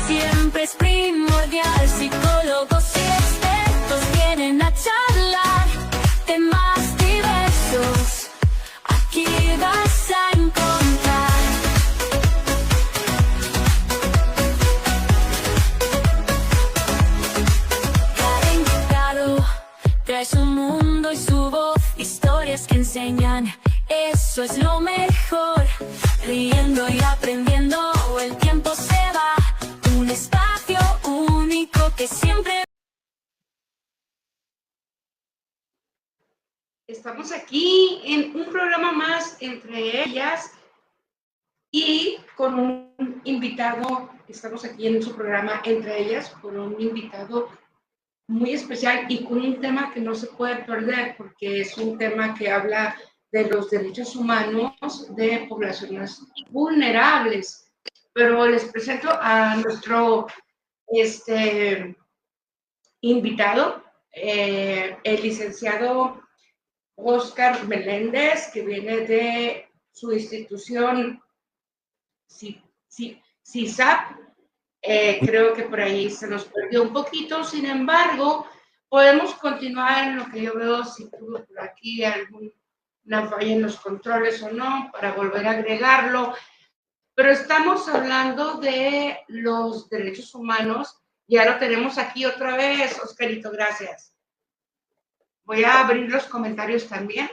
siempre es primordial. Psicólogos y expertos vienen a charlar temas diversos. Aquí vas a encontrar. Cada invitado trae su mundo y su voz, historias que enseñan, eso es lo mejor. Riendo y aprendiendo, el tiempo se va, un espacio único que siempre... Estamos aquí en un programa más entre ellas y con un invitado. Estamos aquí en su programa entre ellas con un invitado muy especial y con un tema que no se puede perder porque es un tema que habla de los derechos humanos de poblaciones vulnerables. Pero les presento a nuestro invitado, el licenciado Óscar Meléndez, que viene de su institución CISAP. Creo que por ahí se nos perdió un poquito, sin embargo, podemos continuar en lo que yo veo, si tuvo por aquí alguna falla en los controles o no, para volver a agregarlo. Pero estamos hablando de los derechos humanos. Ya lo tenemos aquí otra vez, Oscarito, gracias. Voy a abrir los comentarios también.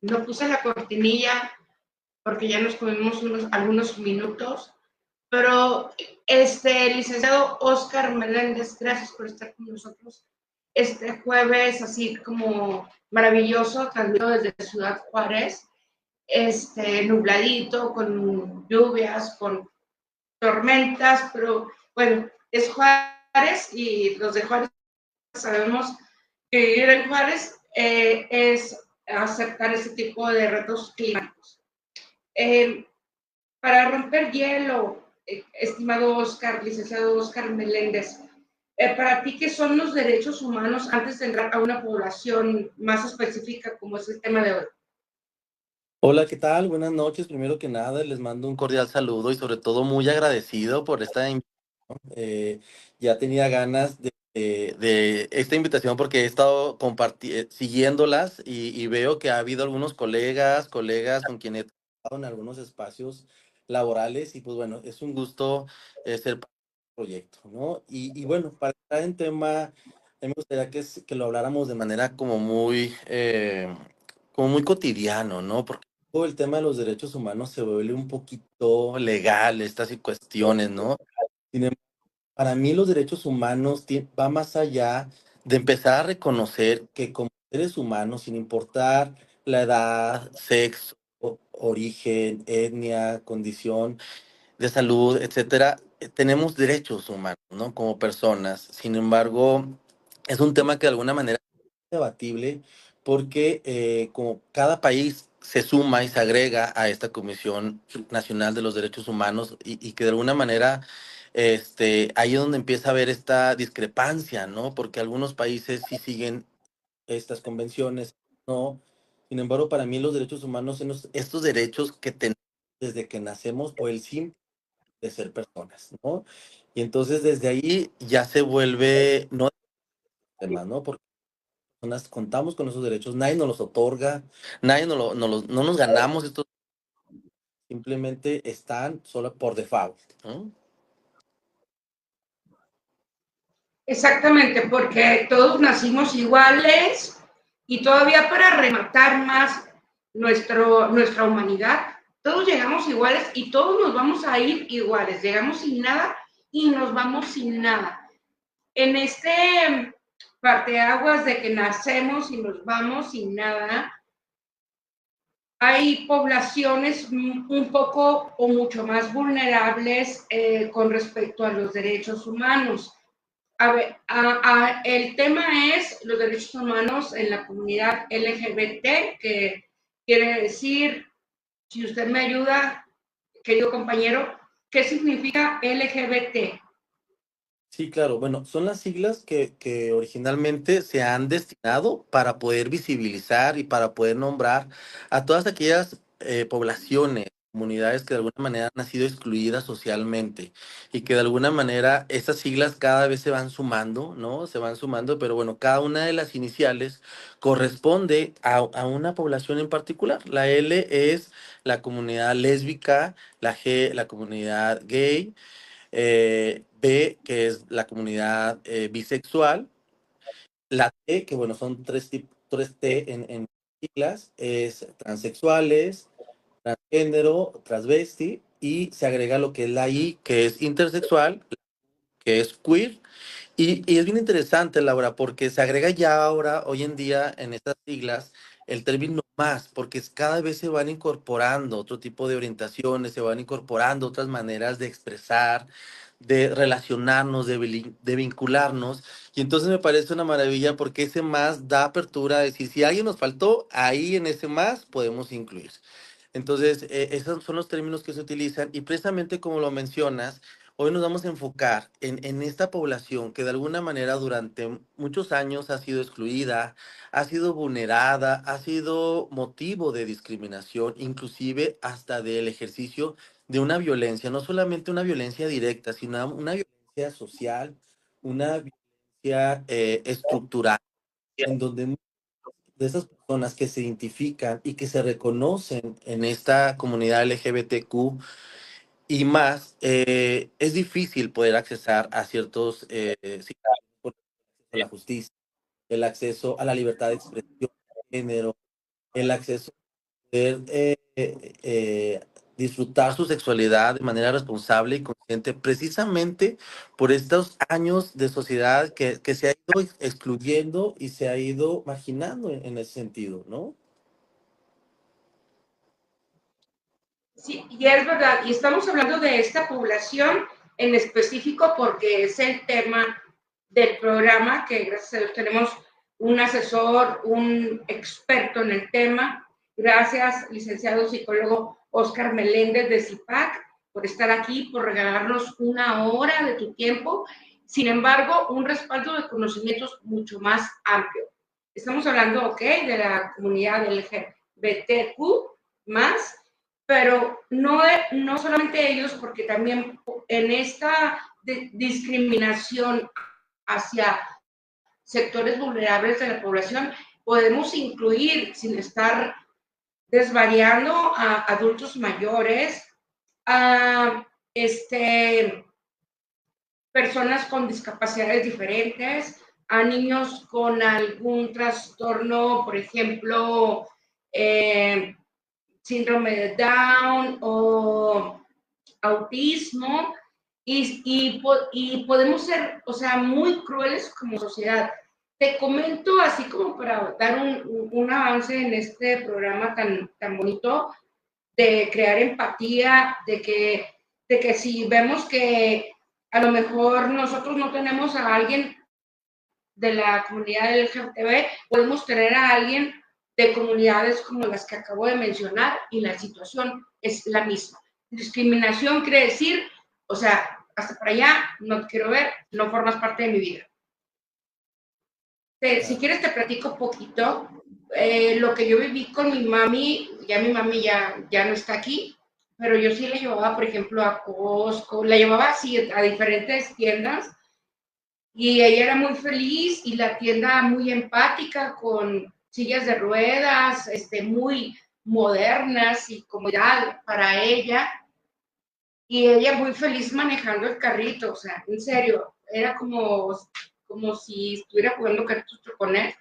No puse la cortinilla porque ya nos comimos algunos minutos. Pero, licenciado Óscar Meléndez, gracias por estar con nosotros este jueves, así como maravilloso, transmitido desde Ciudad Juárez, nubladito, con lluvias, con tormentas, pero bueno, es Juárez y los de Juárez sabemos que vivir en Juárez es aceptar ese tipo de retos climáticos. Para romper hielo, estimado Óscar, licenciado Óscar Meléndez, para ti, ¿qué son los derechos humanos antes de entrar a una población más específica como es el tema de hoy? Hola, ¿qué tal? Buenas noches. Primero que nada, les mando un cordial saludo y sobre todo muy agradecido por esta invitación. Ya tenía ganas de esta invitación porque he estado siguiéndolas y veo que ha habido algunos colegas con quienes he trabajado en algunos espacios laborales y pues bueno, es un gusto ser parte del proyecto, ¿no? Y bueno, para entrar en tema, a mí me gustaría que lo habláramos de manera como muy cotidiano, ¿no? Porque todo el tema de los derechos humanos se vuelve un poquito legal, estas cuestiones, ¿no? Sin embargo, para mí los derechos humanos va más allá de empezar a reconocer que como seres humanos, sin importar la edad, sexo, origen, etnia, condición de salud, etcétera, tenemos derechos humanos, ¿no? Como personas. Sin embargo, es un tema que de alguna manera debatible porque como cada país se suma y se agrega a esta Comisión Nacional de los Derechos Humanos y que de alguna manera ahí es donde empieza a haber esta discrepancia, ¿no? Porque algunos países sí siguen estas convenciones, ¿no? Sin embargo, para mí los derechos humanos son estos derechos que tenemos desde que nacemos por el simple de ser personas, ¿no? Y entonces desde ahí ya se vuelve, no tema, ¿no? Porque personas contamos con esos derechos, nadie nos los otorga, nadie no nos ganamos estos, simplemente están solo por default, ¿no? Exactamente, porque todos nacimos iguales y todavía para rematar más nuestra humanidad, todos llegamos iguales y todos nos vamos a ir iguales, llegamos sin nada y nos vamos sin nada. En parteaguas de que nacemos y nos vamos sin nada, hay poblaciones un poco o mucho más vulnerables con respecto a los derechos humanos. A ver, el tema es los derechos humanos en la comunidad LGBT, que quiere decir, si usted me ayuda, querido compañero, ¿qué significa LGBT? Sí, claro. Bueno, son las siglas que originalmente se han destinado para poder visibilizar y para poder nombrar a todas aquellas poblaciones comunidades que de alguna manera han sido excluidas socialmente y que de alguna manera estas siglas cada vez se van sumando, ¿no? Se van sumando, pero bueno, cada una de las iniciales corresponde a una población en particular. La L es la comunidad lésbica, la G, la comunidad gay, B, que es la comunidad bisexual, la T, que bueno, son tres T en siglas, es transexuales, transgénero, transvesti, y se agrega lo que es la I, que es intersexual, que es queer, y es bien interesante, Laura, porque se agrega ya ahora, hoy en día, en estas siglas, el término más, porque cada vez se van incorporando otro tipo de orientaciones, se van incorporando otras maneras de expresar, de relacionarnos, de vincularnos, y entonces me parece una maravilla porque ese más da apertura a decir, si alguien nos faltó, ahí en ese más podemos incluir. Entonces, esos son los términos que se utilizan y precisamente como lo mencionas, hoy nos vamos a enfocar en esta población que de alguna manera durante muchos años ha sido excluida, ha sido vulnerada, ha sido motivo de discriminación, inclusive hasta del ejercicio de una violencia, no solamente una violencia directa, sino una violencia social, una violencia estructural, en donde de esas personas que se identifican y que se reconocen en esta comunidad LGBTQ y más, es difícil poder accesar a ciertos sí, por ejemplo, a la justicia, el acceso a la libertad de expresión de género, el acceso a poder disfrutar su sexualidad de manera responsable y consciente, precisamente por estos años de sociedad que se ha ido excluyendo y se ha ido marginando en ese sentido, ¿no? Sí, y es verdad, y estamos hablando de esta población en específico porque es el tema del programa, que gracias a Dios tenemos un asesor, un experto en el tema. Gracias, licenciado psicólogo Oscar Meléndez de CIPAC, por estar aquí, por regalarnos una hora de tu tiempo. Sin embargo, un respaldo de conocimientos mucho más amplio. Estamos hablando, ok, de la comunidad LGBTQ más, pero no solamente ellos, porque también en esta discriminación hacia sectores vulnerables de la población podemos incluir, sin estar desvariando, a adultos mayores, a personas con discapacidades diferentes, a niños con algún trastorno, por ejemplo, síndrome de Down o autismo, y podemos ser, o sea, muy crueles como sociedad. Te comento así como para dar un avance en este programa tan bonito de crear empatía, de que si vemos que a lo mejor nosotros no tenemos a alguien de la comunidad LGTB, podemos tener a alguien de comunidades como las que acabo de mencionar y la situación es la misma. Discriminación quiere decir, o sea, hasta para allá, no te quiero ver, no formas parte de mi vida. Si quieres te platico un poquito lo que yo viví con mi mami. Ya mi mami ya no está aquí, pero yo sí la llevaba, por ejemplo, a Costco, la llevaba así a diferentes tiendas y ella era muy feliz y la tienda muy empática con sillas de ruedas, muy modernas y comodidad para ella, y ella muy feliz manejando el carrito, o sea, en serio, era como si estuviera jugando carritos trocones,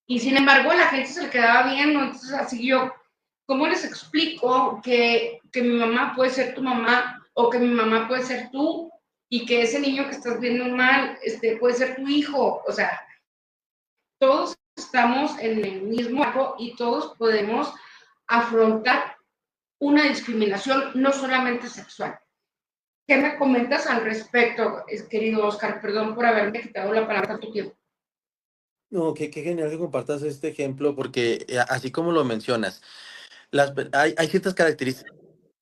y sin embargo la gente se le quedaba viendo. Entonces así yo, ¿cómo les explico que mi mamá puede ser tu mamá o que mi mamá puede ser tú y que ese niño que estás viendo mal puede ser tu hijo? O sea, todos estamos en el mismo barco y todos podemos afrontar una discriminación no solamente sexual. ¿Qué me comentas al respecto, querido Oscar? Perdón por haberme quitado la palabra tanto tiempo. No, qué genial que compartas este ejemplo, porque así como lo mencionas, hay ciertas características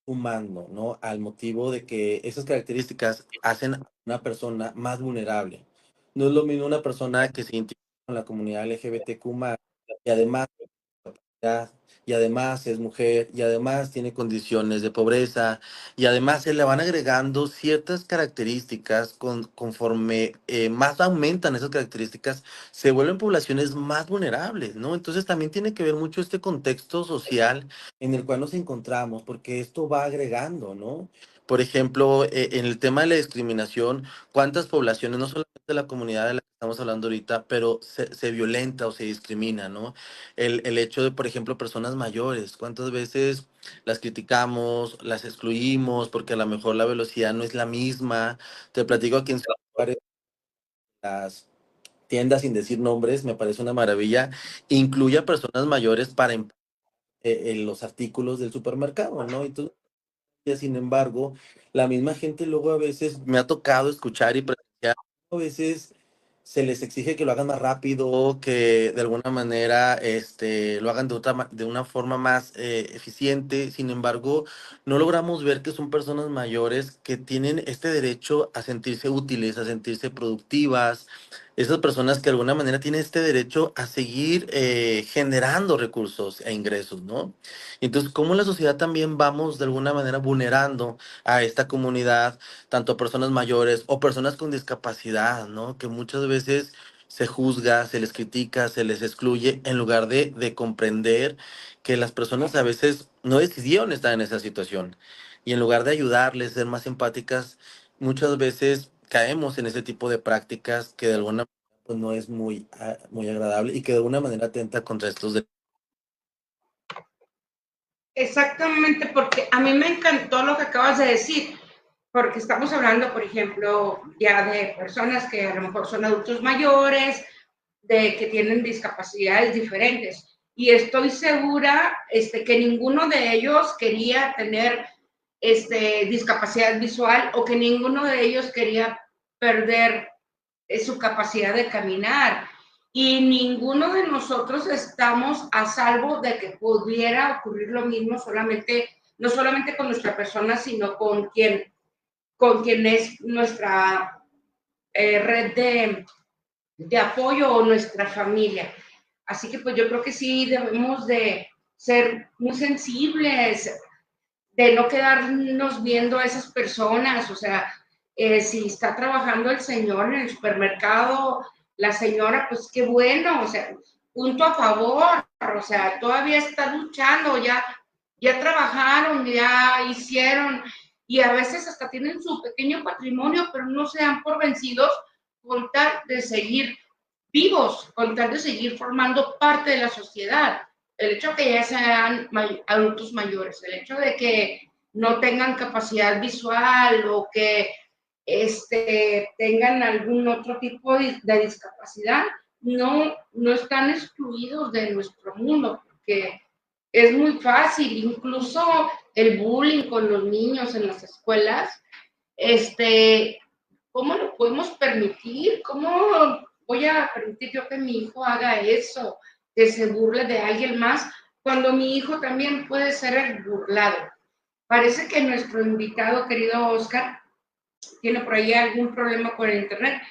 humano, ¿no? Al motivo de que esas características hacen a una persona más vulnerable. No es lo mismo una persona que se identifica con la comunidad LGBTQ+, y además y además es mujer y además tiene condiciones de pobreza y además se le van agregando ciertas características conforme más aumentan esas características, se vuelven poblaciones más vulnerables, ¿no? Entonces también tiene que ver mucho este contexto social en el cual nos encontramos, porque esto va agregando, ¿no? Por ejemplo, en el tema de la discriminación, ¿cuántas poblaciones, no solamente la comunidad de la que estamos hablando ahorita, pero se violenta o se discrimina, ¿no? El hecho de, por ejemplo, personas mayores, ¿cuántas veces las criticamos, las excluimos porque a lo mejor la velocidad no es la misma? Te platico aquí en Ciudad Juárez, las tiendas, sin decir nombres, me parece una maravilla, incluye a personas mayores para en los artículos del supermercado, ¿no? Entonces, sin embargo, la misma gente luego a veces me ha tocado escuchar y presenciar, a veces se les exige que lo hagan más rápido, que de alguna manera lo hagan de una forma más eficiente. Sin embargo, no logramos ver que son personas mayores que tienen este derecho a sentirse útiles, a sentirse productivas. Esas personas que de alguna manera tienen este derecho a seguir generando recursos e ingresos, ¿no? Entonces, ¿cómo la sociedad también vamos de alguna manera vulnerando a esta comunidad, tanto personas mayores o personas con discapacidad, ¿no? Que muchas veces se juzga, se les critica, se les excluye, en lugar de comprender que las personas a veces no decidieron estar en esa situación. Y en lugar de ayudarles, ser más empáticas, muchas veces caemos en ese tipo de prácticas que de alguna manera pues, no es muy agradable y que de alguna manera atenta contra estos derechos. Exactamente, porque a mí me encantó lo que acabas de decir, porque estamos hablando, por ejemplo, ya de personas que a lo mejor son adultos mayores, de que tienen discapacidades diferentes. Y estoy segura que ninguno de ellos quería tener discapacidad visual o que ninguno de ellos quería perder su capacidad de caminar. Y ninguno de nosotros estamos a salvo de que pudiera ocurrir lo mismo solamente, no solamente con nuestra persona, sino con quien es nuestra red de apoyo o nuestra familia. Así que pues yo creo que sí debemos de ser muy sensibles, de no quedarnos viendo a esas personas, o sea, si está trabajando el señor en el supermercado, la señora, pues qué bueno, o sea, punto a favor, o sea, todavía está luchando, ya trabajaron, ya hicieron, y a veces hasta tienen su pequeño patrimonio, pero no se dan por vencidos con tal de seguir vivos, con tal de seguir formando parte de la sociedad. El hecho de que ya sean adultos mayores, el hecho de que no tengan capacidad visual o que tengan algún otro tipo de discapacidad, no están excluidos de nuestro mundo, porque es muy fácil, incluso el bullying con los niños en las escuelas, ¿cómo lo podemos permitir? ¿Cómo voy a permitir yo que mi hijo haga eso, que se burle de alguien más, cuando mi hijo también puede ser el burlado? Parece que nuestro invitado, querido Oscar, tiene por ahí algún problema con el internet.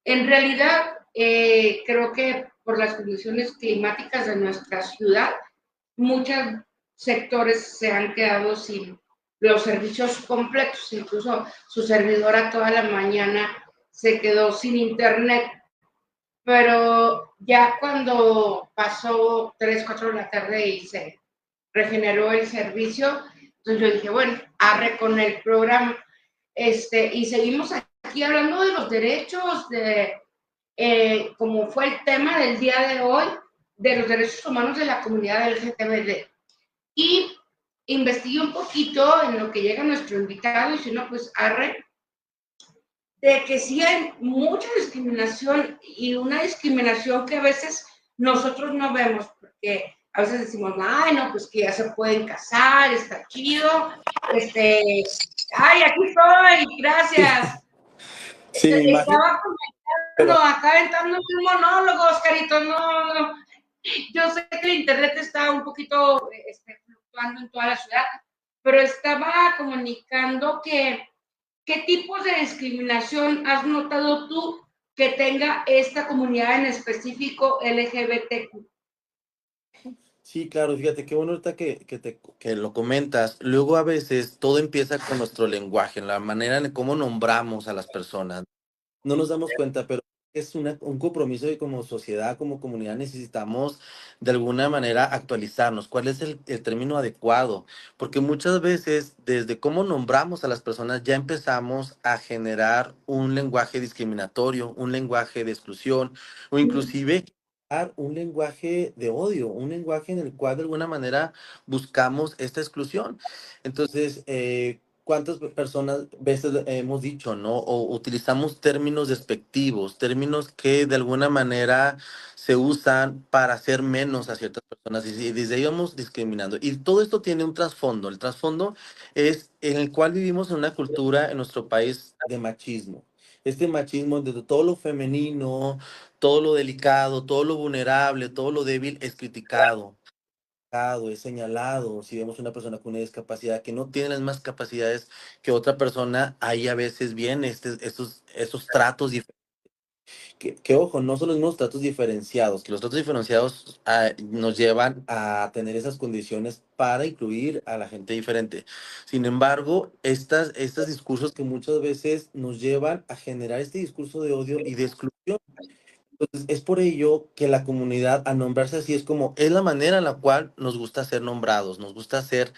En realidad, creo que por las condiciones climáticas de nuestra ciudad, muchos sectores se han quedado sin los servicios completos, incluso su servidora toda la mañana se quedó sin internet, pero ya cuando pasó 3, 4 de la tarde y se regeneró el servicio, entonces yo dije, bueno, arre con el programa, y seguimos aquí hablando de los derechos, como fue el tema del día de hoy, de los derechos humanos de la comunidad LGTB. Y investigué un poquito en lo que llega nuestro invitado y si no, pues arre, de que sí hay mucha discriminación y una discriminación que a veces nosotros no vemos, porque a veces decimos, ay, no, pues que ya se pueden casar, está chido, ay, aquí estoy, gracias. Sí, me imagino. Estaba Pero comentando, acá aventando un monólogo, Oscarito, no. Yo sé que el internet está un poquito fluctuando en toda la ciudad, pero estaba comunicando que qué tipos de discriminación has notado tú que tenga esta comunidad en específico LGBTQ. Sí, claro, fíjate qué bueno ahorita que lo comentas. Luego a veces todo empieza con nuestro lenguaje, en la manera en cómo nombramos a las personas. No nos damos cuenta, pero es un compromiso que como sociedad, como comunidad necesitamos de alguna manera actualizarnos. ¿Cuál es el término adecuado? Porque muchas veces desde cómo nombramos a las personas ya empezamos a generar un lenguaje discriminatorio, un lenguaje de exclusión o inclusive un lenguaje de odio, un lenguaje en el cual de alguna manera buscamos esta exclusión. Entonces, ¿cuántas personas veces hemos dicho, no? O utilizamos términos despectivos, términos que de alguna manera se usan para hacer menos a ciertas personas y desde ahí vamos discriminando. Y todo esto tiene un trasfondo. El trasfondo es en el cual vivimos en una cultura en nuestro país de machismo. Este machismo de todo lo femenino, todo lo delicado, todo lo vulnerable, todo lo débil es criticado, es señalado. Si vemos una persona con una discapacidad que no tiene las mismas capacidades que otra persona, ahí a veces vienen esos tratos diferentes. Que ojo, no son los mismos tratos diferenciados, que los tratos diferenciados nos llevan a tener esas condiciones para incluir a la gente diferente. Sin embargo, estos discursos que muchas veces nos llevan a generar este discurso de odio y de exclusión. Entonces, es por ello que la comunidad, al nombrarse así, es la manera en la cual nos gusta ser nombrados, nos gusta ser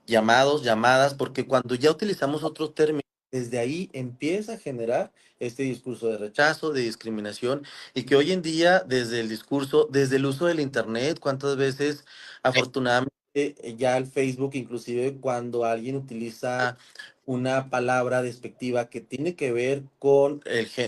llamados, llamadas, porque cuando ya utilizamos otros términos, desde ahí empieza a generar este discurso de rechazo, de discriminación, y que hoy en día, desde el discurso, desde el uso del Internet, cuántas veces, afortunadamente, ya el Facebook, inclusive cuando alguien utiliza una palabra despectiva que tiene que ver con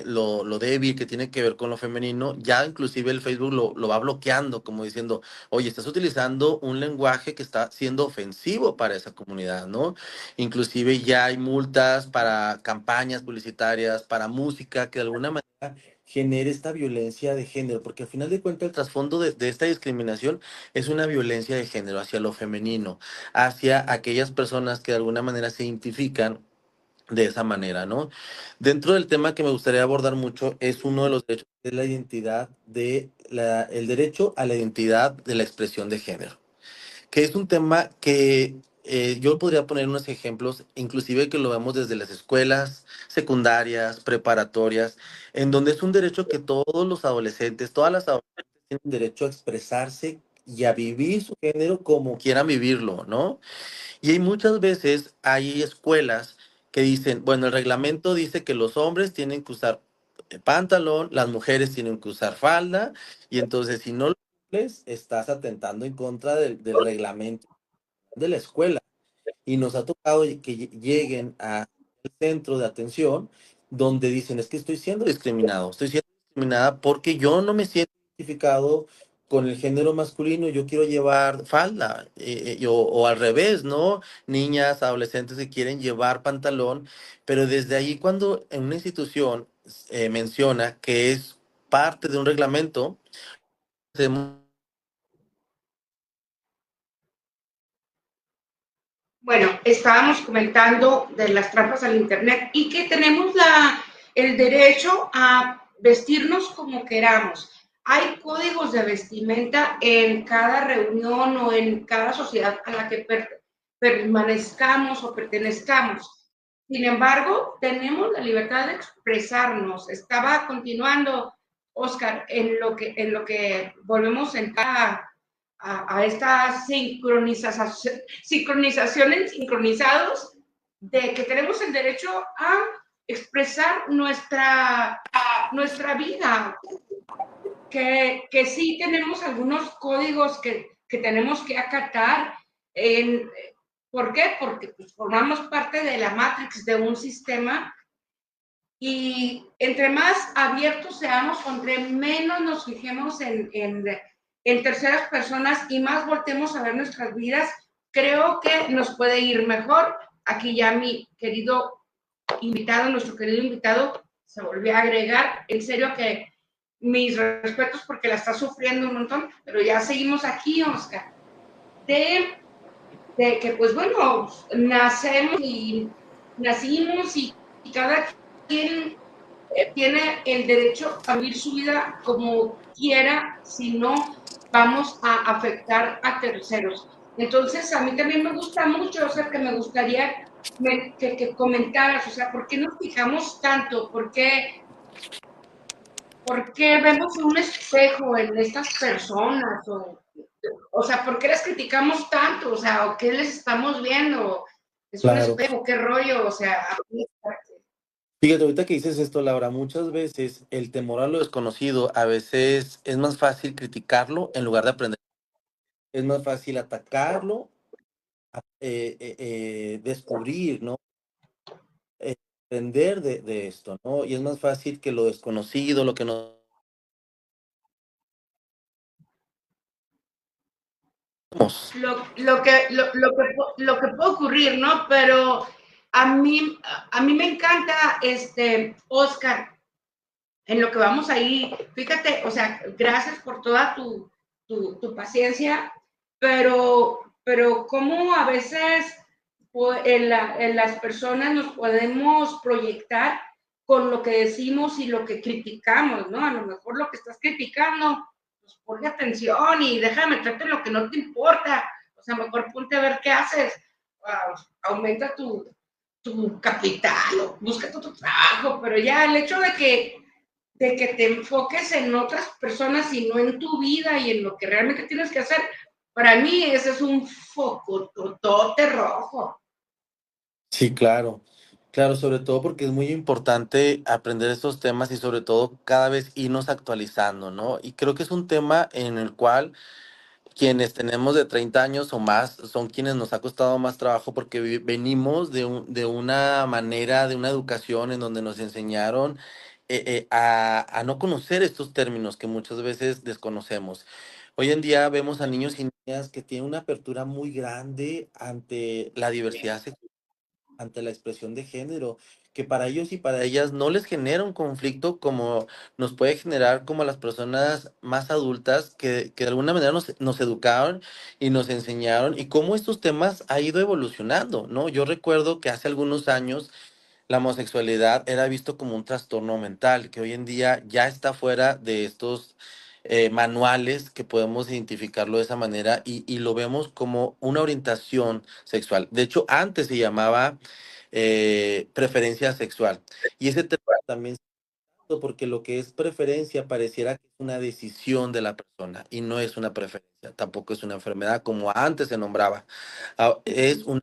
lo débil, que tiene que ver con lo femenino, ya inclusive el Facebook lo va bloqueando, como diciendo, oye, estás utilizando un lenguaje que está siendo ofensivo para esa comunidad, ¿no? Inclusive ya hay multas para campañas publicitarias, para música, que de alguna manera genere esta violencia de género, porque al final de cuentas el trasfondo de esta discriminación es una violencia de género hacia lo femenino, hacia aquellas personas que de alguna manera se identifican de esa manera, ¿no? Dentro del tema que me gustaría abordar mucho es uno de los derechos, es la identidad el derecho a la identidad de la expresión de género, que es un tema que yo podría poner unos ejemplos, inclusive que lo vemos desde las escuelas secundarias, preparatorias, en donde es un derecho que todos los adolescentes, todas las adolescentes tienen derecho a expresarse y a vivir su género como quieran vivirlo, ¿no? Y hay muchas veces, hay escuelas que dicen, bueno, el reglamento dice que los hombres tienen que usar pantalón, las mujeres tienen que usar falda, y entonces si no lo cumples, estás atentando en contra del reglamento de la escuela. Y nos ha tocado que lleguen al centro de atención donde dicen, es que estoy siendo discriminado, estoy siendo discriminada porque yo no me siento identificado con el género masculino, yo quiero llevar falda, o al revés, ¿no? Niñas, adolescentes que quieren llevar pantalón, pero desde ahí cuando en una institución menciona que es parte de un reglamento, Bueno, estábamos comentando de las trampas al Internet y que tenemos el derecho a vestirnos como queramos. Hay códigos de vestimenta en cada reunión o en cada sociedad a la que permanezcamos o pertenezcamos. Sin embargo, tenemos la libertad de expresarnos. Estaba continuando, Oscar, en lo que volvemos a entrar a estas sincronizaciones, sincronizados, de que tenemos el derecho a expresar nuestra vida, que sí tenemos algunos códigos que tenemos que acatar. ¿Por qué? Porque pues, formamos parte de la matrix de un sistema y entre más abiertos seamos, entre menos nos fijemos en terceras personas y más voltemos a ver nuestras vidas, creo que nos puede ir mejor. Aquí ya mi querido invitado, nuestro querido invitado, se volvió a agregar. En serio que mis respetos porque la está sufriendo un montón, pero ya seguimos aquí, Oscar. De que, pues bueno, nacimos y cada quien tiene el derecho a vivir su vida como quiera, si no vamos a afectar a terceros. Entonces, a mí también me gusta mucho, o sea, que me gustaría que comentaras, o sea, ¿por qué nos fijamos tanto? ¿Por qué vemos un espejo en estas personas? O sea, ¿por qué las criticamos tanto? O sea, ¿o qué les estamos viendo? ¿Es un Claro. espejo? ¿Qué rollo? O sea, Fíjate, ahorita que dices esto, Laura, muchas veces el temor a lo desconocido, a veces es más fácil criticarlo en lugar de aprender. Es más fácil atacarlo, descubrir, ¿no? Aprender de esto, ¿no? Y es más fácil que lo desconocido, lo que no somos. lo que puede ocurrir, ¿no? Pero a mí me encanta, Oscar, en lo que vamos ahí, fíjate, o sea, gracias por toda tu paciencia, pero cómo a veces en las personas nos podemos proyectar con lo que decimos y lo que criticamos, ¿no? A lo mejor lo que estás criticando, pues ponle atención y deja de meterte en lo que no te importa, o sea, mejor ponte a ver qué haces, aumenta tu capital, o busca tu trabajo, pero ya el hecho de que te enfoques en otras personas y no en tu vida y en lo que realmente tienes que hacer, para mí ese es un foco totote rojo. Sí, claro. Claro, sobre todo porque es muy importante aprender estos temas y sobre todo cada vez irnos actualizando, ¿no? Y creo que es un tema en el cual quienes tenemos de 30 años o más son quienes nos ha costado más trabajo porque venimos de una manera, de una educación en donde nos enseñaron a no conocer estos términos que muchas veces desconocemos. Hoy en día vemos a niños y niñas que tienen una apertura muy grande ante la diversidad sexual, ante la expresión de género, que para ellos y para ellas no les genera un conflicto como nos puede generar como a las personas más adultas que de alguna manera nos educaron y nos enseñaron y cómo estos temas ha ido evolucionando, ¿no? Yo recuerdo que hace algunos años la homosexualidad era visto como un trastorno mental, que hoy en día ya está fuera de estos manuales que podemos identificarlo de esa manera y lo vemos como una orientación sexual. De hecho, antes se llamaba preferencia sexual. Y ese tema también, porque lo que es preferencia pareciera que es una decisión de la persona y no es una preferencia, tampoco es una enfermedad como antes se nombraba. Es una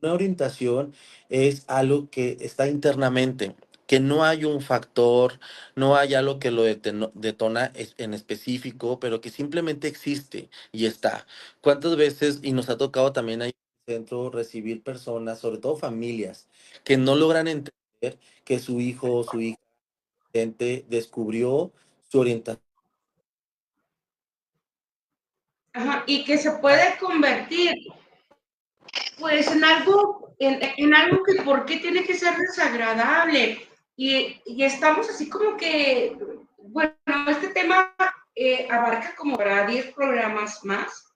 orientación, es algo que está internamente, que no hay un factor, no hay algo que lo detona en específico, pero que simplemente existe y está. ¿Cuántas veces, y nos ha tocado también ahí en el centro recibir personas, sobre todo familias, que no logran entender que su hijo o su hija descubrió su orientación? Ajá, y que se puede convertir, pues, en algo que por qué tiene que ser desagradable. Y estamos así como que, bueno, este tema abarca como para 10 programas más.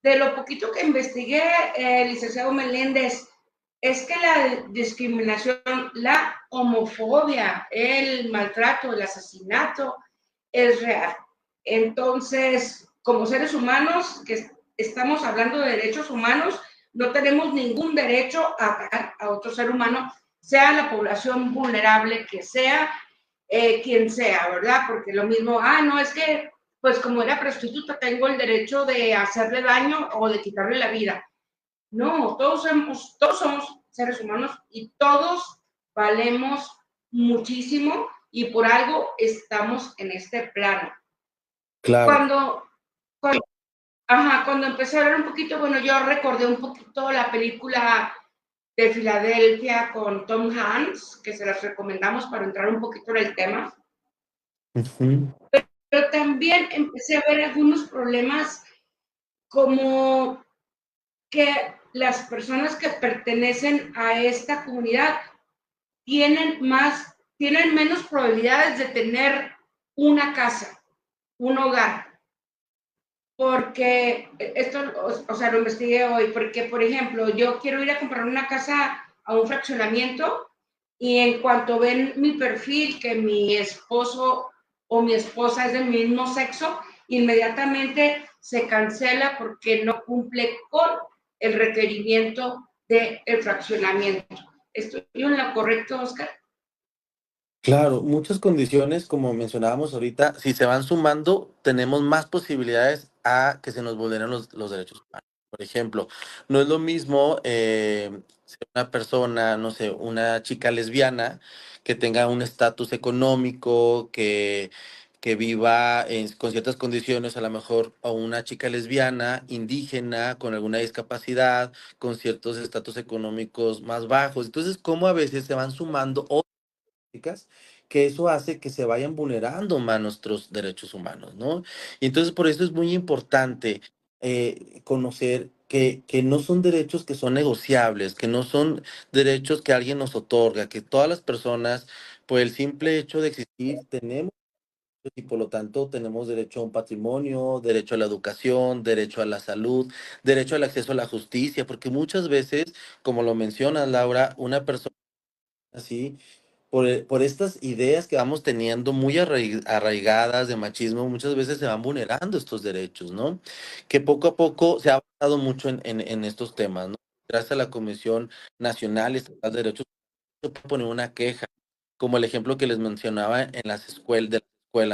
De lo poquito que investigué, licenciado Meléndez, es que la discriminación, la homofobia, el maltrato, el asesinato es real. Entonces, como seres humanos que estamos hablando de derechos humanos, no tenemos ningún derecho a atacar a otro ser humano, sea la población vulnerable que sea, quien sea, ¿verdad? Porque lo mismo, no, es que pues como era prostituta tengo el derecho de hacerle daño o de quitarle la vida. No, todos somos seres humanos y todos valemos muchísimo y por algo estamos en este plano. Claro. Cuando, cuando, cuando empecé a ver un poquito, bueno, yo recordé un poquito la película de Filadelfia con Tom Hanks, que se las recomendamos para entrar un poquito en el tema. Ujú. Pero también empecé a ver algunos problemas como que las personas que pertenecen a esta comunidad tienen menos probabilidades de tener una casa, un hogar. Porque esto, o sea, lo investigué hoy, porque, por ejemplo, yo quiero ir a comprar una casa a un fraccionamiento y en cuanto ven mi perfil, que mi esposo o mi esposa es del mismo sexo, inmediatamente se cancela porque no cumple con el requerimiento del fraccionamiento. ¿Estoy en lo correcto, Oscar? Claro, muchas condiciones, como mencionábamos ahorita, si se van sumando, tenemos más posibilidades a que se nos vulneren los derechos humanos. Por ejemplo, no es lo mismo ser una persona, no sé, una chica lesbiana que tenga un estatus económico, que viva con ciertas condiciones, a lo mejor, o una chica lesbiana indígena con alguna discapacidad, con ciertos estatus económicos más bajos. Entonces, cómo a veces se van sumando que eso hace que se vayan vulnerando más nuestros derechos humanos, ¿no? Y entonces por eso es muy importante conocer que no son derechos que son negociables, que no son derechos que alguien nos otorga, que todas las personas, por el simple hecho de existir, tenemos y por lo tanto tenemos derecho a un patrimonio, derecho a la educación, derecho a la salud, derecho al acceso a la justicia, porque muchas veces, como lo mencionas, Laura, una persona así por estas ideas que vamos teniendo muy arraigadas de machismo, muchas veces se van vulnerando estos derechos, ¿no? Que poco a poco se ha avanzado mucho en estos temas, ¿no? Gracias a la Comisión Nacional Estatal de Derechos se puede poner una queja, como el ejemplo que les mencionaba en las escuelas,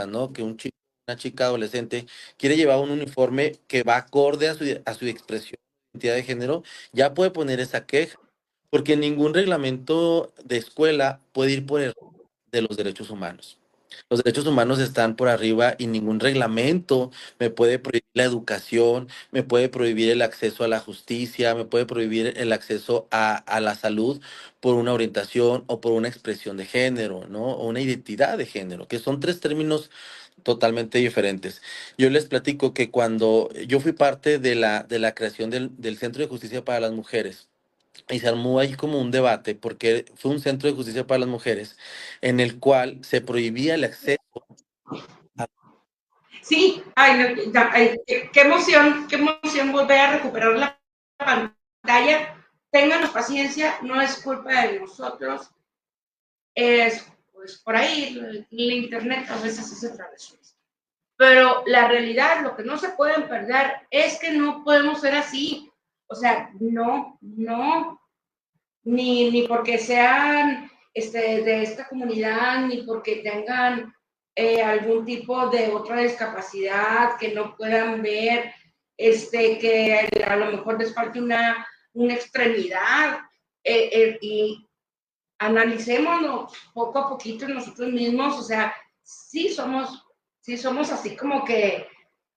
¿no? Que una chica adolescente quiere llevar un uniforme que va acorde a su expresión, identidad de género, ya puede poner esa queja, porque ningún reglamento de escuela puede ir por el de los derechos humanos. Los derechos humanos están por arriba y ningún reglamento me puede prohibir la educación, me puede prohibir el acceso a la justicia, me puede prohibir el acceso a la salud por una orientación o por una expresión de género, ¿no? O una identidad de género, que son tres términos totalmente diferentes. Yo les platico que cuando yo fui parte de la creación del Centro de Justicia para las Mujeres, y se armó ahí como un debate porque fue un centro de justicia para las mujeres en el cual se prohibía el acceso a... Sí, ay, no, ay, qué emoción volver a recuperar la pantalla. Ténganos paciencia, no es culpa de nosotros, es pues por ahí el internet a veces hace travesuras. Pero la realidad, lo que no se pueden perder es que no podemos ser así. O sea, no, ni porque sean de esta comunidad, ni porque tengan algún tipo de otra discapacidad que no puedan ver, que a lo mejor les falte una extremidad, y analicémonos poco a poquito nosotros mismos, o sea, sí somos así como que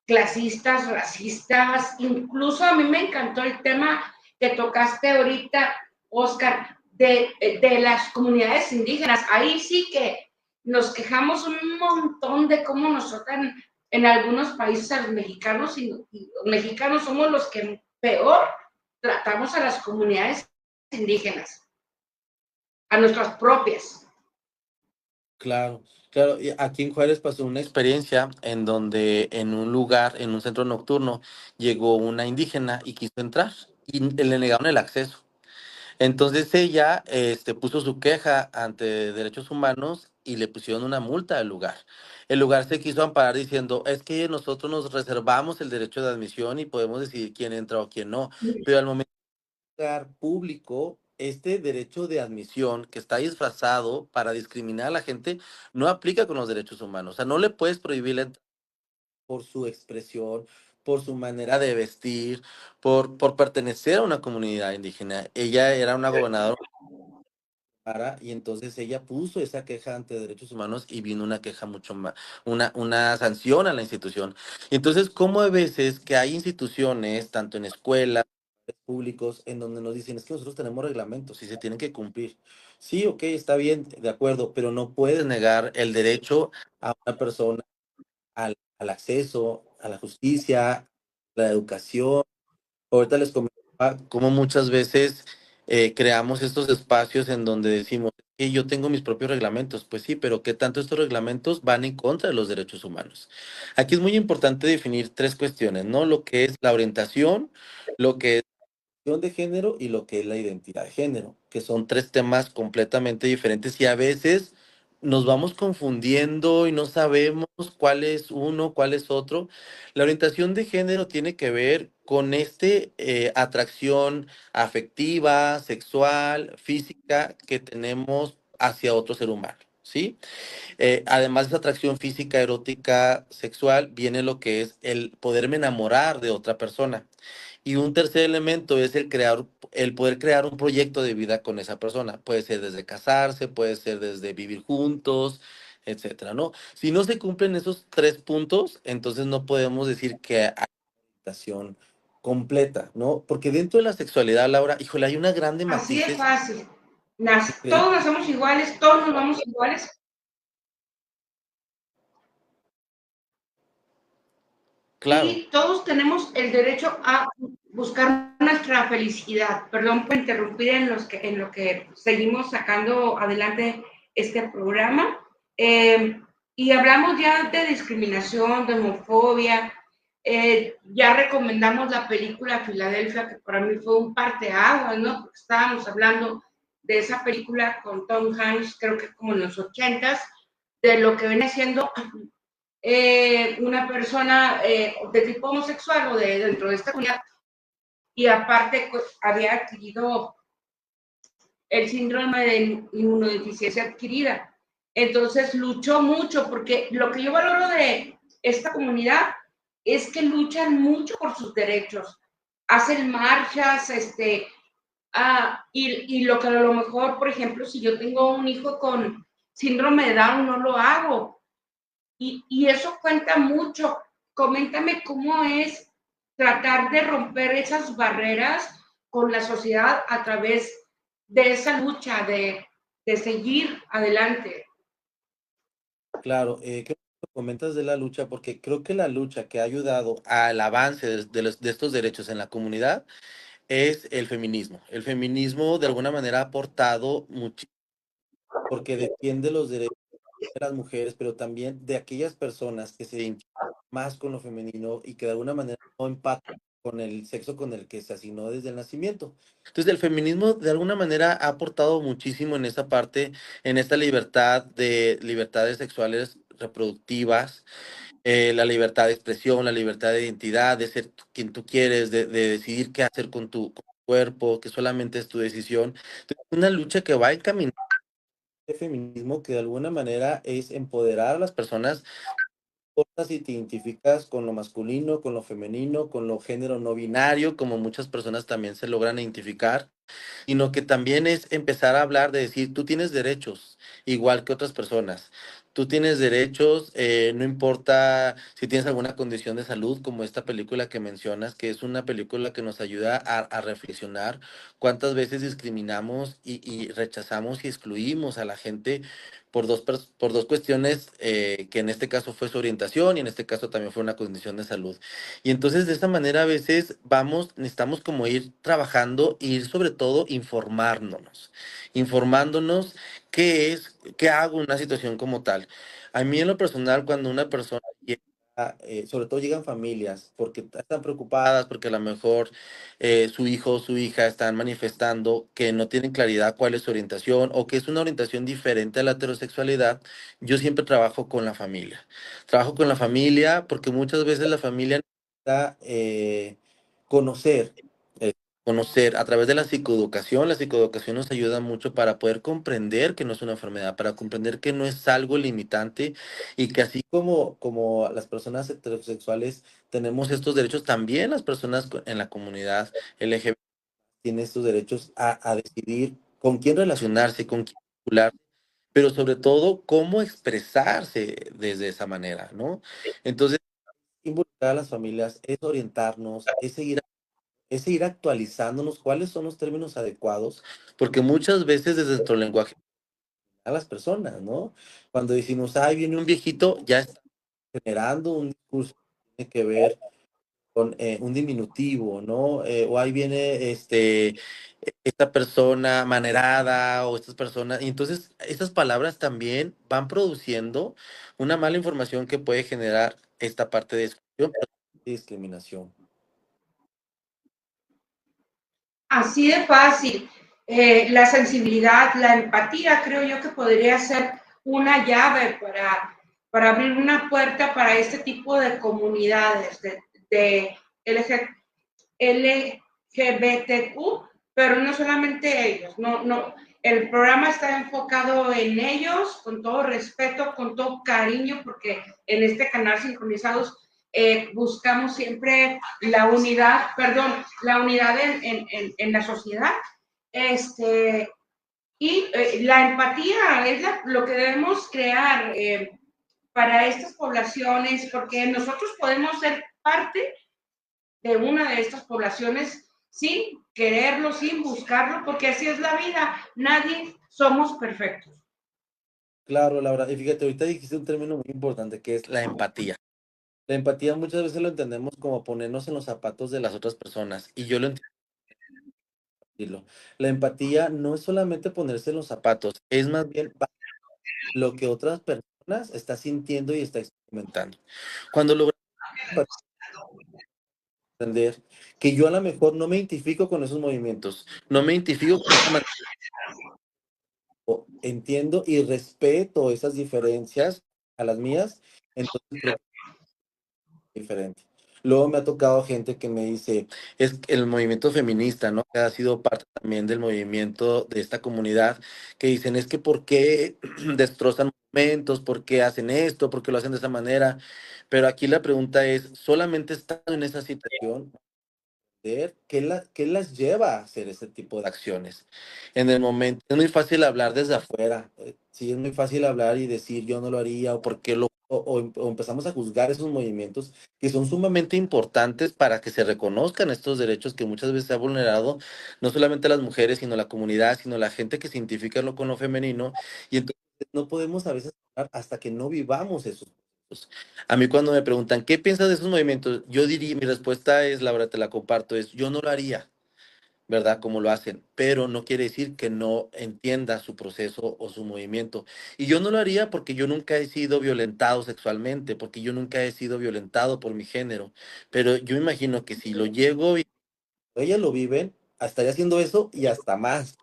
clasistas, racistas, incluso a mí me encantó el tema que tocaste ahorita, Oscar, de las comunidades indígenas. Ahí sí que nos quejamos un montón de cómo nos tratan en algunos países a los mexicanos y los mexicanos somos los que peor tratamos a las comunidades indígenas, a nuestras propias. Claro, claro. Y aquí en Juárez pasó una experiencia en donde en un lugar, en un centro nocturno, llegó una indígena y quiso entrar y le negaron el acceso. Entonces ella puso su queja ante Derechos Humanos y le pusieron una multa al lugar. El lugar se quiso amparar diciendo, es que nosotros nos reservamos el derecho de admisión y podemos decidir quién entra o quién no. Pero al momento público, este derecho de admisión que está disfrazado para discriminar a la gente no aplica con los derechos humanos. O sea, no le puedes prohibir la entrada por su expresión, por su manera de vestir, por pertenecer a una comunidad indígena. Ella era una gobernadora y entonces ella puso esa queja ante derechos humanos y vino una queja mucho más, una sanción a la institución. Y entonces, ¿cómo hay veces que hay instituciones, tanto en escuelas, públicos, en donde nos dicen, es que nosotros tenemos reglamentos y se tienen que cumplir? Sí, ok, está bien, de acuerdo, pero no puedes negar el derecho a una persona al acceso, a la justicia, a la educación. Ahorita les comentaba cómo muchas veces creamos estos espacios en donde decimos que yo tengo mis propios reglamentos. Pues sí, pero ¿qué tanto estos reglamentos van en contra de los derechos humanos? Aquí es muy importante definir tres cuestiones, ¿no? Lo que es la orientación, lo que es la identidad de género y lo que es la identidad de género, que son tres temas completamente diferentes y a veces nos vamos confundiendo y no sabemos cuál es uno, cuál es otro. La orientación de género tiene que ver con atracción afectiva, sexual, física que tenemos hacia otro ser humano, ¿sí? Además de esa atracción física, erótica, sexual, viene lo que es el poderme enamorar de otra persona. Y un tercer elemento es el poder crear un proyecto de vida con esa persona. Puede ser desde casarse, puede ser desde vivir juntos, etcétera, ¿no? Si no se cumplen esos tres puntos, entonces no podemos decir que hay orientación completa, ¿no? Porque dentro de la sexualidad, Laura, híjole, hay una grande Así de matices fácil. increíble. Todos nacemos iguales, todos nos vamos iguales. Claro, Y todos tenemos el derecho a buscar nuestra felicidad. Perdón por interrumpir en lo que seguimos sacando adelante este programa. Y hablamos ya de discriminación, de homofobia. Ya recomendamos la película Filadelfia, que para mí fue un parteaguas, ¿no? Porque estábamos hablando de esa película con Tom Hanks, creo que como en los 80s, de lo que viene siendo una persona de tipo homosexual o dentro de esta comunidad, y aparte pues, había adquirido el síndrome de inmunodeficiencia adquirida. Entonces luchó mucho, porque lo que yo valoro de esta comunidad es que luchan mucho por sus derechos, hacen marchas, y lo que a lo mejor, por ejemplo, si yo tengo un hijo con síndrome de Down, no lo hago, y eso cuenta mucho. Coméntame cómo es tratar de romper esas barreras con la sociedad a través de esa lucha, de seguir adelante. claro. Qué bueno que comentas de la lucha, porque creo que la lucha que ha ayudado al avance de estos derechos en la comunidad es el feminismo. El feminismo de alguna manera ha aportado mucho porque defiende los derechos de las mujeres, pero también de aquellas personas que se identifican más con lo femenino y que de alguna manera no empatan con el sexo con el que se asignó desde el nacimiento. Entonces, el feminismo de alguna manera ha aportado muchísimo en esa parte, en esta libertad de libertades sexuales reproductivas, la libertad de expresión, la libertad de identidad, de ser quien tú quieres, de decidir qué hacer con tu cuerpo, que solamente es tu decisión. Entonces, una lucha que va encaminada al feminismo, que de alguna manera es empoderar a las personas, no importa si te identificas con lo masculino, con lo femenino, con lo género no binario, como muchas personas también se logran identificar, sino que también es empezar a hablar de decir, tú tienes derechos, igual que otras personas. Tú tienes derechos, no importa si tienes alguna condición de salud, como esta película que mencionas, que es una película que nos ayuda a reflexionar cuántas veces discriminamos y rechazamos y excluimos a la gente por dos cuestiones, que en este caso fue su orientación y en este caso también fue una condición de salud. Y entonces de esta manera a veces necesitamos como ir trabajando y ir sobre todo informándonos qué hago en una situación como tal. A mí en lo personal, cuando una persona llega, sobre todo llegan familias, porque están preocupadas, porque a lo mejor su hijo o su hija están manifestando que no tienen claridad cuál es su orientación o que es una orientación diferente a la heterosexualidad, yo siempre trabajo con la familia. Trabajo con la familia porque muchas veces la familia necesita conocer, eh, conocer a través de la psicoeducación. La psicoeducación nos ayuda mucho para poder comprender que no es una enfermedad, para comprender que no es algo limitante y que así como las personas heterosexuales tenemos estos derechos, también las personas en la comunidad LGBT tienen estos derechos a decidir con quién relacionarse, con quién vincular, pero sobre todo cómo expresarse desde esa manera, ¿no? Entonces, involucrar a las familias es orientarnos, es seguir actualizándonos cuáles son los términos adecuados, porque muchas veces desde nuestro lenguaje a las personas, ¿no? Cuando decimos, ay, viene un viejito, ya está generando un discurso que tiene que ver con un diminutivo, ¿no? O ahí viene esta persona manerada o estas personas. Y entonces, estas palabras también van produciendo una mala información que puede generar esta parte de exclusión, pero también de discriminación. Así de fácil. La sensibilidad, la empatía, creo yo que podría ser una llave para abrir una puerta para este tipo de comunidades de LGBTQ, pero no solamente ellos, no, el programa está enfocado en ellos, con todo respeto, con todo cariño, porque en este canal Sincronizados buscamos siempre la unidad, la unidad en la sociedad. Y la empatía es lo que debemos crear para estas poblaciones, porque nosotros podemos ser parte de una de estas poblaciones sin quererlo, sin buscarlo, porque así es la vida. Nadie somos perfectos. Claro, Laura, y fíjate, ahorita dijiste un término muy importante que es la empatía. La empatía muchas veces lo entendemos como ponernos en los zapatos de las otras personas, y yo lo entiendo. La empatía no es solamente ponerse en los zapatos, es más bien lo que otras personas están sintiendo y están experimentando. Cuando logramos entender que yo a lo mejor no me identifico con esos movimientos, no me identifico con esa manera, entiendo y respeto esas diferencias a las mías, entonces creo que es diferente. Luego me ha tocado gente que me dice, es que el movimiento feminista, ¿no? Que ha sido parte también del movimiento de esta comunidad, que dicen, es que ¿por qué destrozan monumentos? ¿Por qué hacen esto? ¿Por qué lo hacen de esa manera? Pero aquí la pregunta es, ¿solamente estando en esa situación? ¿Qué las lleva a hacer ese tipo de acciones? En el momento, es muy fácil hablar desde afuera, sí, es muy fácil hablar y decir yo no lo haría o por qué o empezamos a juzgar esos movimientos que son sumamente importantes para que se reconozcan estos derechos que muchas veces se ha vulnerado, no solamente las mujeres, sino la comunidad, sino la gente que se identifica con lo femenino, y entonces no podemos a veces hablar hasta que no vivamos esos procesos. A mí cuando me preguntan, ¿qué piensas de esos movimientos? Yo diría, mi respuesta es, la verdad te la comparto, es, yo no lo haría, ¿verdad? Como lo hacen, pero no quiere decir que no entienda su proceso o su movimiento. Y yo no lo haría porque yo nunca he sido violentado sexualmente, porque yo nunca he sido violentado por mi género, pero yo imagino que si lo llego y ellas lo viven, estaría haciendo eso y hasta más.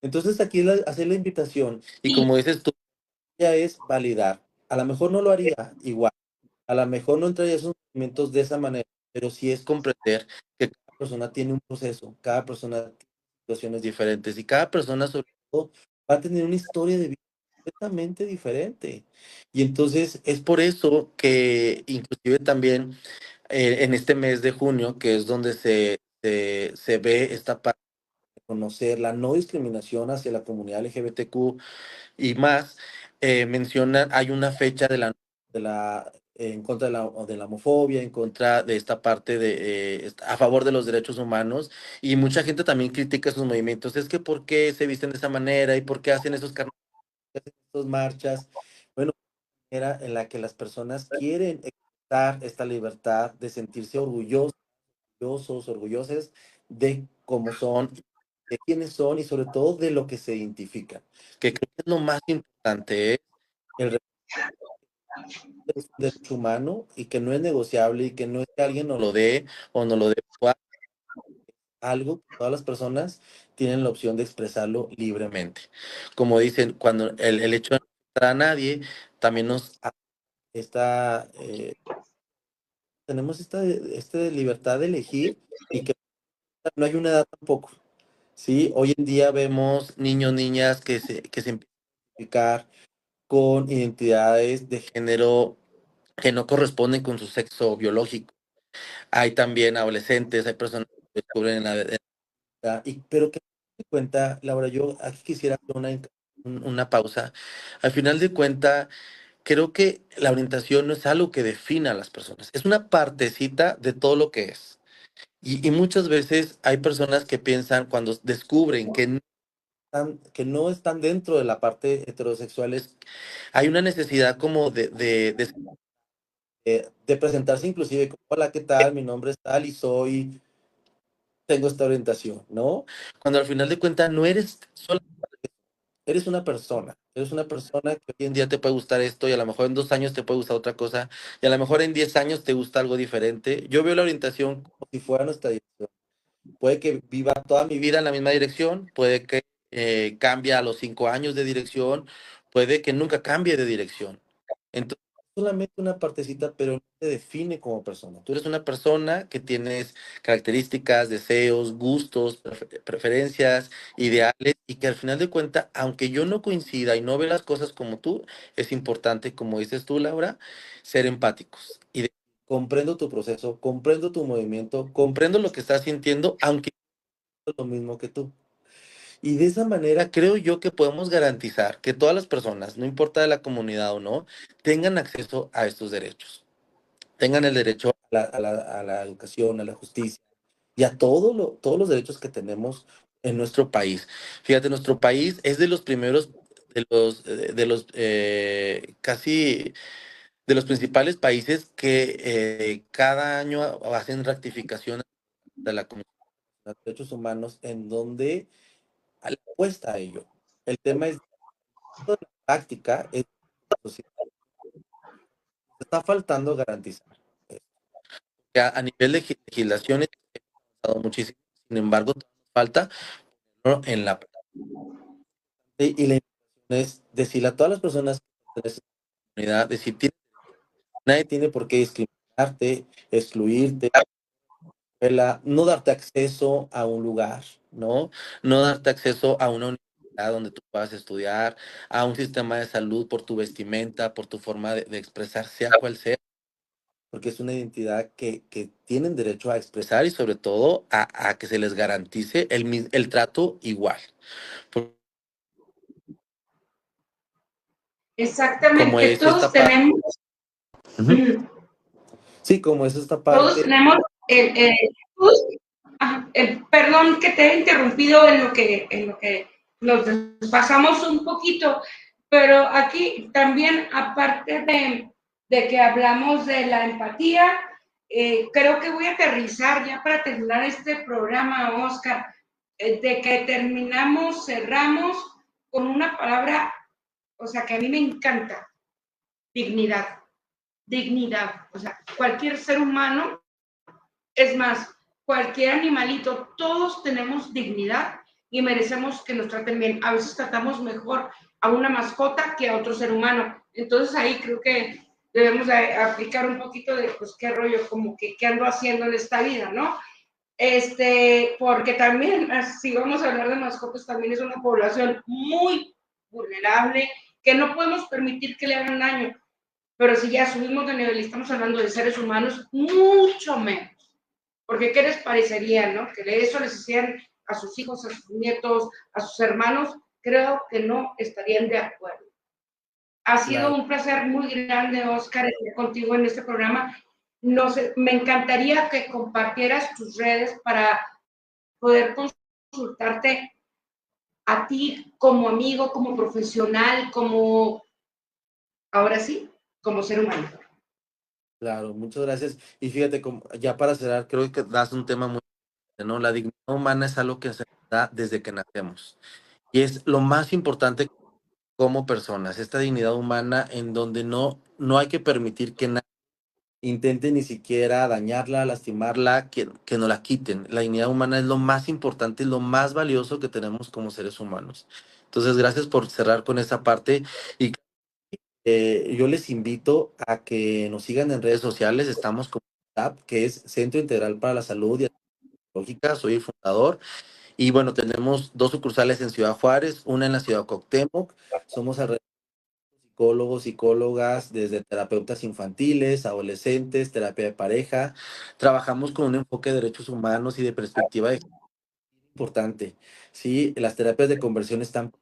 Entonces aquí hacer la invitación y como dices tú, ya es validar. A lo mejor no lo haría igual. A lo mejor no entraría a esos movimientos de esa manera, pero sí es comprender que cada persona tiene un proceso, cada persona tiene situaciones diferentes y cada persona sobre todo va a tener una historia de vida completamente diferente. Y entonces es por eso que inclusive también en este mes de junio, que es donde se ve esta parte de conocer la no discriminación hacia la comunidad LGBTQ y más, mencionan, hay una fecha en contra de la homofobia, en contra de esta parte a favor de los derechos humanos, y mucha gente también critica esos movimientos. Es que ¿por qué se visten de esa manera? ¿Y por qué hacen esos carnavales, esas marchas? Bueno, era en la que las personas quieren expresar esta libertad de sentirse orgullosas de cómo son, de quiénes son y sobre todo de lo que se identifican, que creo que es lo más importante, es el respeto es un derecho humano y que no es negociable y que no es que alguien nos lo dé o nos lo dé algo, que todas las personas tienen la opción de expresarlo libremente. Como dicen, cuando el hecho de no afectar a nadie, también esta, tenemos esta libertad de elegir y que no hay una edad tampoco. Sí, hoy en día vemos niños, niñas que se empiezan a identificar con identidades de género que no corresponden con su sexo biológico. Hay también adolescentes, hay personas que descubren en la edad, pero que de cuenta, Laura, yo aquí quisiera hacer una pausa. Al final de cuenta, creo que la orientación no es algo que defina a las personas, es una partecita de todo lo que es. Y muchas veces hay personas que piensan cuando descubren que no están dentro de la parte heterosexual, hay una necesidad como de presentarse inclusive como, hola, ¿qué tal? Mi nombre es tal y tengo esta orientación, ¿no? Cuando al final de cuentas no eres solo, eres una persona que hoy en día te puede gustar esto y a lo mejor en 2 años te puede gustar otra cosa y a lo mejor en 10 años te gusta algo diferente. Yo veo la orientación como si fuera nuestra dirección. Puede que viva toda mi vida en la misma dirección, puede que cambie a los 5 años de dirección, puede que nunca cambie de dirección. Entonces, solamente una partecita, pero no te define como persona. Tú eres una persona que tienes características, deseos, gustos, preferencias, ideales, y que al final de cuentas, aunque yo no coincida y no vea las cosas como tú, es importante, como dices tú, Laura, ser empáticos. Comprendo tu proceso, comprendo tu movimiento, comprendo lo que estás sintiendo, aunque no es lo mismo que tú. Y de esa manera creo yo que podemos garantizar que todas las personas, no importa de la comunidad o no, tengan acceso a estos derechos. Tengan el derecho a la educación, a la justicia y a todos los derechos que tenemos en nuestro país. Fíjate, nuestro país es de los primeros, casi de los principales países que cada año hacen ratificación de la Comisión de Derechos Humanos en donde le apuesta a ello. El tema es la práctica, es está faltando garantizar. Ya a nivel de legislaciones ha avanzado muchísimo, sin embargo, falta, ¿no?, en la práctica. Y la invitación es decirle a todas las personas que pertenecen a la comunidad, decir, nadie tiene por qué discriminarte, excluirte, no darte acceso a un lugar, ¿no? No darte acceso a una universidad donde tú puedas estudiar, a un sistema de salud por tu vestimenta, por tu forma de expresar, sea cual sea, porque es una identidad que tienen derecho a expresar y sobre todo a que se les garantice el trato igual. Por- Como Exactamente, es esta parte. Ujú. Sí, como es esta todos parte. tenemos todos- perdón que te he interrumpido en lo que nos pasamos un poquito, pero aquí también, aparte de que hablamos de la empatía, creo que voy a aterrizar ya para terminar este programa, Oscar, de que terminamos, cerramos con una palabra, o sea, que a mí me encanta, dignidad. Dignidad, o sea, cualquier ser humano, es más, cualquier animalito, todos tenemos dignidad y merecemos que nos traten bien. A veces tratamos mejor a una mascota que a otro ser humano. Entonces ahí creo que debemos de aplicar un poquito de, pues, qué rollo, como que qué ando haciendo en esta vida, ¿no? Porque también, si vamos a hablar de mascotas, también es una población muy vulnerable, que no podemos permitir que le hagan daño. Pero si ya subimos de nivel y estamos hablando de seres humanos, mucho menos. Porque ¿qué les parecería, no? Que eso les hicieran a sus hijos, a sus nietos, a sus hermanos, creo que no estarían de acuerdo. Ha sido Claro. un placer muy grande, Oscar, estar contigo en este programa. No sé, me encantaría que compartieras tus redes para poder consultarte a ti como amigo, como profesional, como, ahora sí, como ser humano. Claro, muchas gracias. Y fíjate, ya para cerrar, creo que das un tema muy importante, ¿no? La dignidad humana es algo que se da desde que nacemos. Y es lo más importante como personas, esta dignidad humana en donde no hay que permitir que nadie intente ni siquiera dañarla, lastimarla, que nos la quiten. La dignidad humana es lo más importante y lo más valioso que tenemos como seres humanos. Entonces, gracias por cerrar con esa parte. Y yo les invito a que nos sigan en redes sociales. Estamos con CINTAP, que es Centro Integral para la Salud y Atención Psicológica. Soy el fundador. Y bueno, tenemos dos sucursales en Ciudad Juárez, una en la ciudad de Cuauhtémoc. Somos alrededor de psicólogos, psicólogas, desde terapeutas infantiles, adolescentes, terapia de pareja. Trabajamos con un enfoque de derechos humanos y de perspectiva importante. Sí, las terapias de conversión están,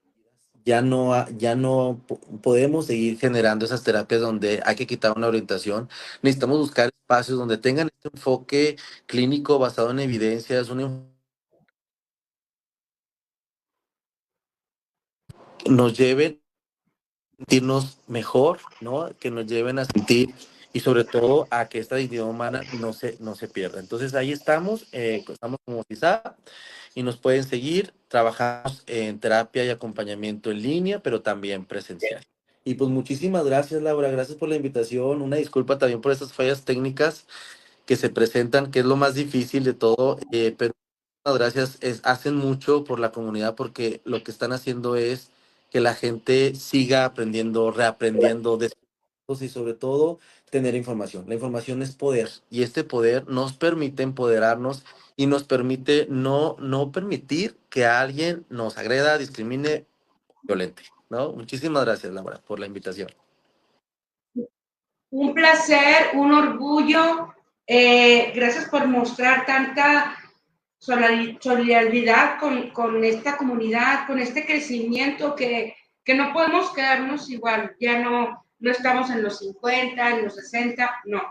ya no podemos seguir generando esas terapias donde hay que quitar una orientación. Necesitamos buscar espacios donde tengan este enfoque clínico basado en evidencias, nos lleven a sentirnos mejor, ¿no? Que nos lleven a sentir y sobre todo a que esta dignidad humana no se pierda. Entonces ahí estamos, estamos como CISA y nos pueden seguir. Trabajamos en terapia y acompañamiento en línea, pero también presencial. Y pues muchísimas gracias, Laura. Gracias por la invitación. Una disculpa también por estas fallas técnicas que se presentan, que es lo más difícil de todo, pero muchas gracias. Hacen mucho por la comunidad porque lo que están haciendo es que la gente siga aprendiendo, reaprendiendo, y sobre todo tener información. La información es poder y este poder nos permite empoderarnos y nos permite no permitir que alguien nos agreda, discrimine, violente, ¿no? Muchísimas gracias, Laura, por la invitación. Un placer, un orgullo. Gracias por mostrar tanta solidaridad con esta comunidad, con este crecimiento que no podemos quedarnos igual. Ya no estamos en los 50, en los 60, no.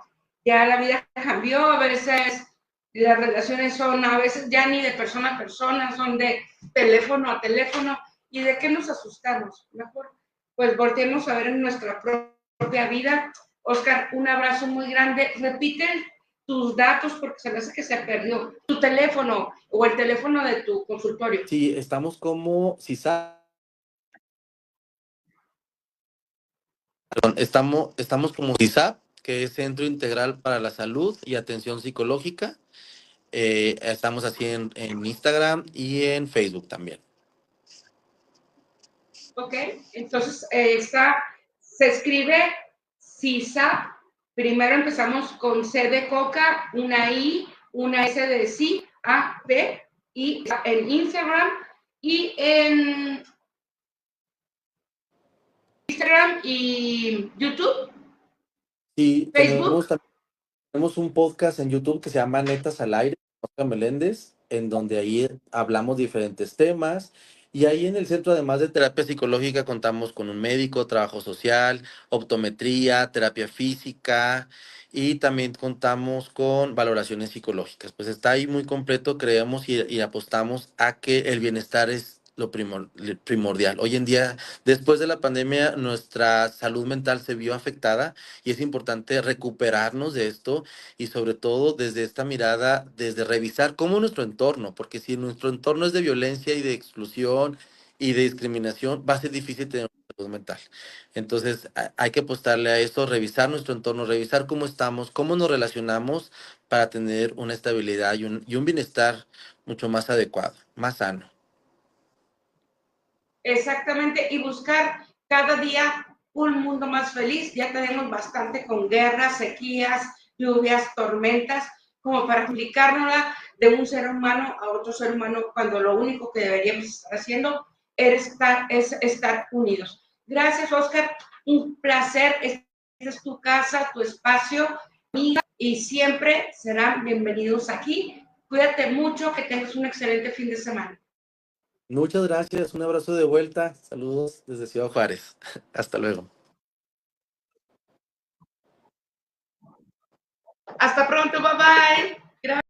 Ya la vida cambió, a veces las relaciones son a veces ya ni de persona a persona, son de teléfono a teléfono. ¿Y de qué nos asustamos? Mejor, pues volteemos a ver en nuestra propia vida. Oscar, un abrazo muy grande. Repite tus datos porque se me hace que se perdió. Tu teléfono o el teléfono de tu consultorio. Sí, estamos como CISAP. Estamos como CISAP, que es Centro Integral para la Salud y Atención Psicológica. Estamos así en Instagram y en Facebook también. Ok, entonces se escribe CISAP. Primero empezamos con C de coca, una I, una S de sí, A, P, y en Instagram y en Instagram y YouTube, Sí, Facebook. tenemos un podcast en YouTube que se llama Netas al Aire, con Oscar Meléndez, en donde ahí hablamos diferentes temas. Y ahí en el centro, además de terapia psicológica, contamos con un médico, trabajo social, optometría, terapia física y también contamos con valoraciones psicológicas. Pues está ahí muy completo, creemos y apostamos a que el bienestar es lo primordial. Hoy en día, después de la pandemia, nuestra salud mental se vio afectada y es importante recuperarnos de esto y sobre todo desde esta mirada, desde revisar cómo nuestro entorno, porque si nuestro entorno es de violencia y de exclusión y de discriminación, va a ser difícil tener una salud mental. Entonces hay que apostarle a eso, revisar nuestro entorno, revisar cómo estamos, cómo nos relacionamos para tener una estabilidad y un bienestar mucho más adecuado, más sano. Exactamente, y buscar cada día un mundo más feliz. Ya tenemos bastante con guerras, sequías, lluvias, tormentas, como para aplicárnosla de un ser humano a otro ser humano, cuando lo único que deberíamos estar haciendo es estar unidos. Gracias, Oscar. Un placer. Esta es tu casa, tu espacio, amiga, y siempre serán bienvenidos aquí. Cuídate mucho, que tengas un excelente fin de semana. Muchas gracias, un abrazo de vuelta, saludos desde Ciudad Juárez. Hasta luego. Hasta pronto, bye bye. Gracias.